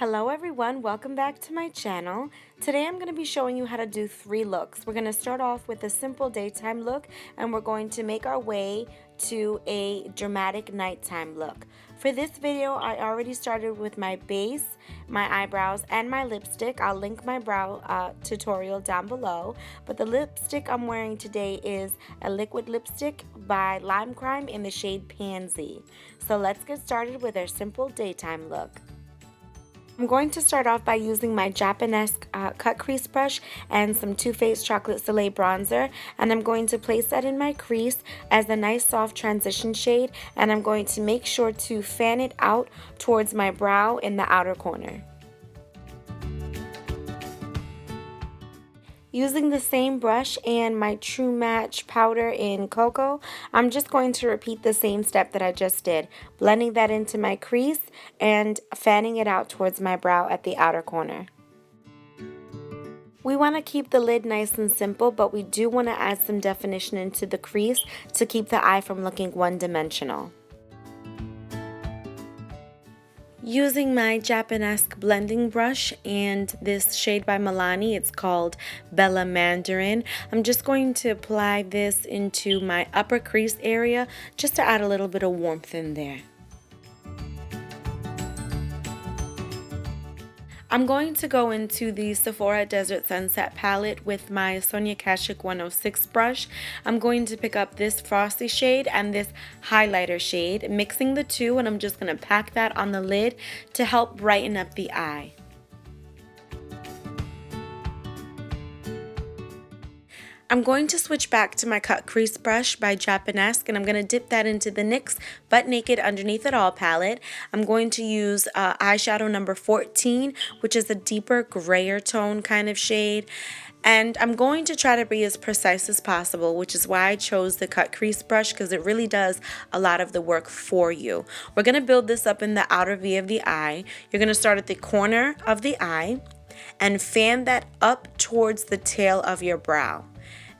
Hello everyone, welcome back to my channel. Today I'm going to be showing you how to do 3 looks. We're going to start off with a simple daytime look and we're going to make our way to a dramatic nighttime look. For this video I already started with my base, my eyebrows, and my lipstick. I'll link my brow tutorial down below, but the lipstick I'm wearing today is a liquid lipstick by Lime Crime in the shade Pansy. So let's get started with our simple daytime look. I'm going to start off by using my Japonesque cut crease brush and some Too Faced Chocolate Soleil bronzer, and I'm going to place that in my crease as a nice soft transition shade, and I'm going to make sure to fan it out towards my brow in the outer corner. Using the same brush and my True Match powder in Cocoa, I'm just going to repeat the same step that I just did, blending that into my crease and fanning it out towards my brow at the outer corner. We want to keep the lid nice and simple, but we do want to add some definition into the crease to keep the eye from looking one-dimensional. Using my Japonesque blending brush and this shade by MILANI, it's called Bella Mandarin, I'm just going to apply this into my upper crease area just to add a little bit of warmth in there. I'm going to go into the Sephora Desert Sunset palette with my Sonia Kashuk 106 brush. I'm going to pick up this frosty shade and this highlighter shade, mixing the two, and I'm just going to pack that on the lid to help brighten up the eye. I'm going to switch back to my cut crease brush by Japonesque, and I'm going to dip that into the NYX Butt Naked Underneath It All palette. I'm going to use eyeshadow number 14, which is a deeper grayer tone kind of shade. And I'm going to try to be as precise as possible, which is why I chose the cut crease brush, because it really does a lot of the work for you. We're going to build this up in the outer V of the eye. You're going to start at the corner of the eye and fan that up towards the tail of your brow.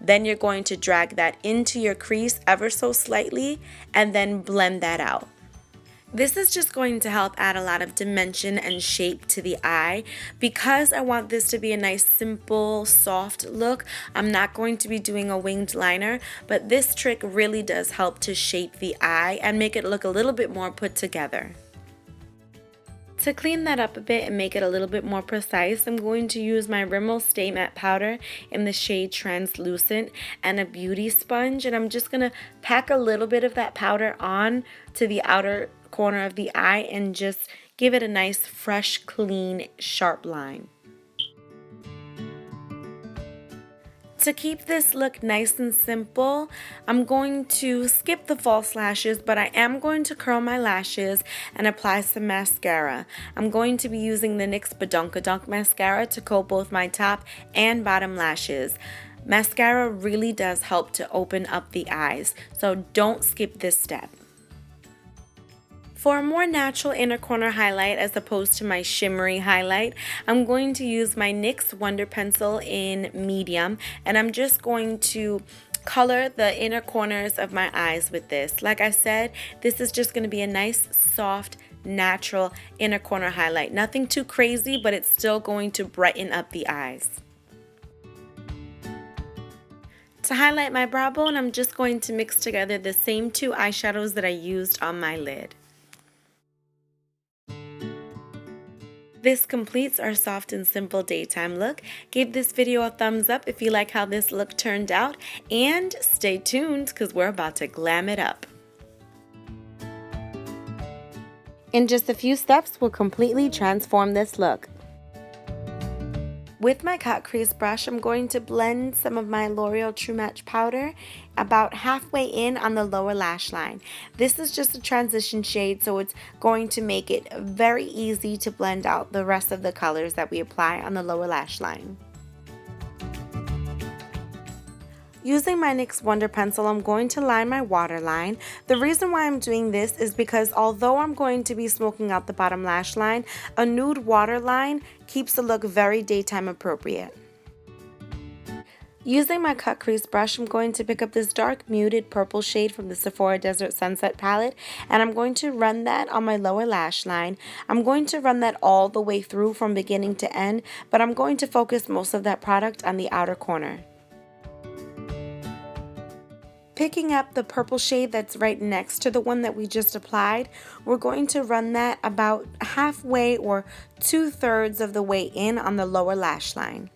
Then you're going to drag that into your crease ever so slightly and then blend that out. This is just going to help add a lot of dimension and shape to the eye. Because I want this to be a nice, simple, soft look, I'm not going to be doing a winged liner, but this trick really does help to shape the eye and make it look a little bit more put together. To clean that up a bit and make it a little bit more precise, I'm going to use my RIMMEL Stay Matte Powder in the shade Translucent and a beauty sponge, and I'm just going to pack a little bit of that powder on to the outer corner of the eye and just give it a nice, fresh, clean, sharp line. To keep this look nice and simple, I'm going to skip the false lashes, but I am going to curl my lashes and apply some mascara. I'm going to be using the NYX BADUNKADUNK mascara to coat both my top and bottom lashes. Mascara really does help to open up the eyes, so don't skip this step. For a more natural inner corner highlight as opposed to my shimmery highlight, I'm going to use my NYX Wonder Pencil in medium, and I'm just going to color the inner corners of my eyes with this. Like I said, this is just going to be a nice, soft, natural inner corner highlight. Nothing too crazy, but it's still going to brighten up the eyes. To highlight my brow bone, I'm just going to mix together the same 2 eyeshadows that I used on my lid. This completes our soft and simple daytime look. Give this video a thumbs up if you like how this look turned out, and stay tuned because we're about to glam it up. In just a few steps, we'll completely transform this look. With my cut crease brush, I'm going to blend some of my L'Oreal True Match powder about halfway in on the lower lash line. This is just a transition shade, so it's going to make it very easy to blend out the rest of the colors that we apply on the lower lash line. Using my NYX Wonder Pencil, I'm going to line my waterline. The reason why I'm doing this is because although I'm going to be smoking out the bottom lash line, a nude waterline keeps the look very daytime appropriate. Using my cut crease brush, I'm going to pick up this dark muted purple shade from the Sephora Desert Sunset palette, and I'm going to run that on my lower lash line. I'm going to run that all the way through from beginning to end, but I'm going to focus most of that product on the outer corner. Picking up the purple shade that's right next to the one that we just applied, we're going to run that about halfway or 2/3 of the way in on the lower lash line.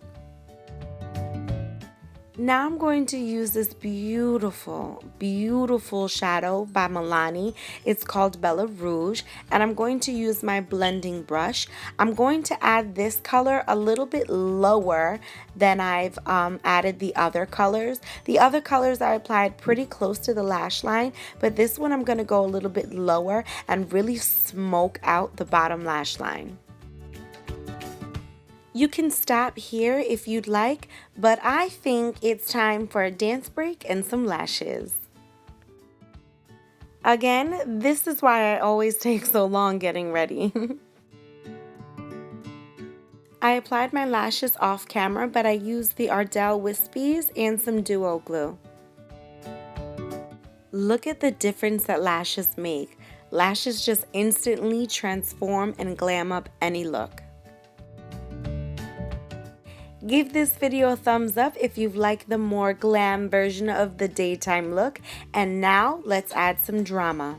Now I'm going to use this beautiful, beautiful shadow by MILANI. It's called Bella Rouge, and I'm going to use my blending brush. I'm going to add this color a little bit lower than I've added the other colors. The other colors I applied pretty close to the lash line, but this one I'm going to go a little bit lower and really smoke out the bottom lash line. You can stop here if you'd like, but I think it's time for a dance break and some lashes. Again, this is why I always take so long getting ready. I applied my lashes off camera, but I used the ARDELL wispies and some duo glue. Look at the difference that lashes make. Lashes just instantly transform and glam up any look. Give this video a thumbs up if you've liked the more glam version of the daytime look. And now let's add some drama.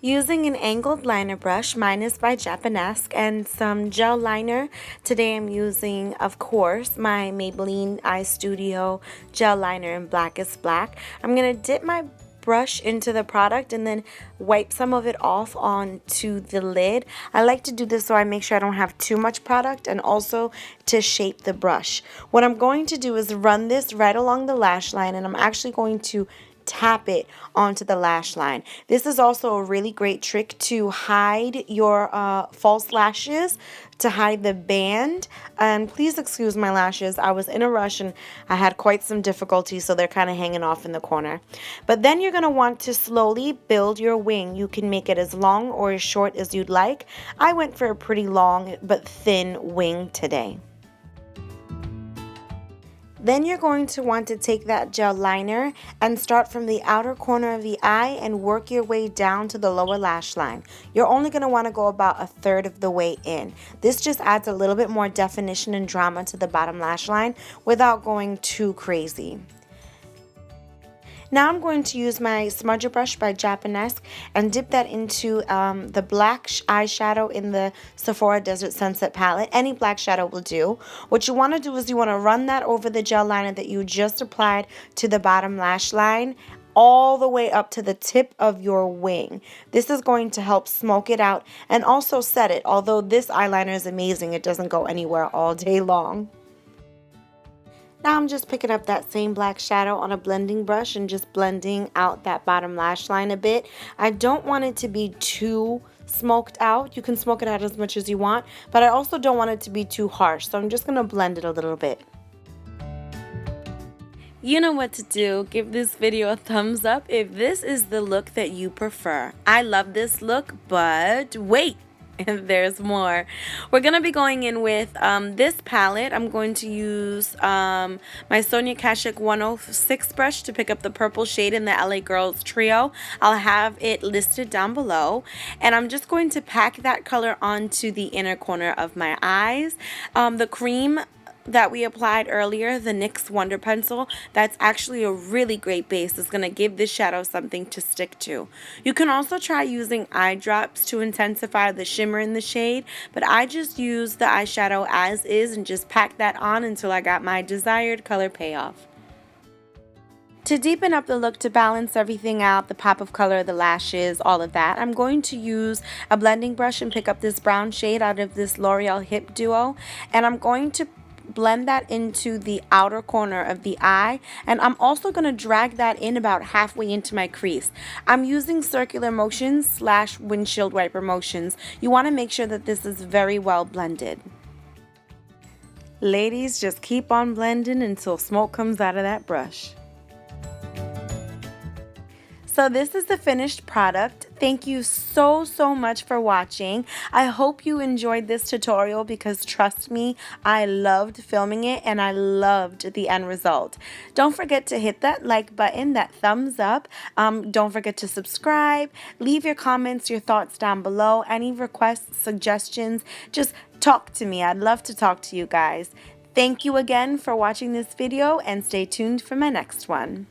Using an angled liner brush, mine is by Japonesque, and some gel liner. Today I'm using, of course, my Maybelline eyestudio gel liner in Blackest Black. I'm going to dip my brush into the product and then wipe some of it off onto the lid. I like to do this so I make sure I don't have too much product and also to shape the brush. What I'm going to do is run this right along the lash line, and I'm actually going to tap it onto the lash line. This is also a really great trick to hide your false lashes, to hide the band. And please excuse my lashes. I was in a rush and I had quite some difficulty, so they're kind of hanging off in the corner. But then you're going to want to slowly build your wing. You can make it as long or as short as you'd like. I went for a pretty long but thin wing today. Then you're going to want to take that gel liner and start from the outer corner of the eye and work your way down to the lower lash line. You're only going to want to go about 1/3 of the way in. This just adds a little bit more definition and drama to the bottom lash line without going too crazy. Now I'm going to use my smudger brush by Japonesque and dip that into the black eyeshadow in the Sephora Desert Sunset palette. Any black shadow will do. What you want to do is you want to run that over the gel liner that you just applied to the bottom lash line all the way up to the tip of your wing. This is going to help smoke it out and also set it. Although this eyeliner is amazing, it doesn't go anywhere all day long. Now I'm just picking up that same black shadow on a blending brush and just blending out that bottom lash line a bit. I don't want it to be too smoked out. You can smoke it out as much as you want, but I also don't want it to be too harsh, so I'm just going to blend it a little bit. You know what to do. Give this video a thumbs up if this is the look that you prefer. I love this look, but wait. There's more. We're going to be going in with this palette. I'm going to use my Sonia Kashuk 106 brush to pick up the purple shade in the LA Girls Trio. I'll have it listed down below. And I'm just going to pack that color onto the inner corner of my eyes. The cream that we applied earlier, the NYX Wonder Pencil, that's actually a really great base. It's going to give this shadow something to stick to. You can also try using eye drops to intensify the shimmer in the shade, but I just used the eyeshadow as is and just packed that on until I got my desired color payoff. To deepen up the look, to balance everything out, the pop of color, the lashes, all of that, I'm going to use a blending brush and pick up this brown shade out of this L'Oreal Hip Duo, and I'm going to blend that into the outer corner of the eye, and I'm also going to drag that in about halfway into my crease. I'm using circular motions / windshield wiper motions. You want to make sure that this is very well blended. Ladies, just keep on blending until smoke comes out of that brush. So this is the finished product. Thank you so much for watching. I hope you enjoyed this tutorial because trust me, I loved filming it and I loved the end result. Don't forget to hit that like button, that thumbs up. Don't forget to subscribe. Leave your comments, your thoughts down below. Any requests, suggestions, just talk to me. I'd love to talk to you guys. Thank you again for watching this video and stay tuned for my next one.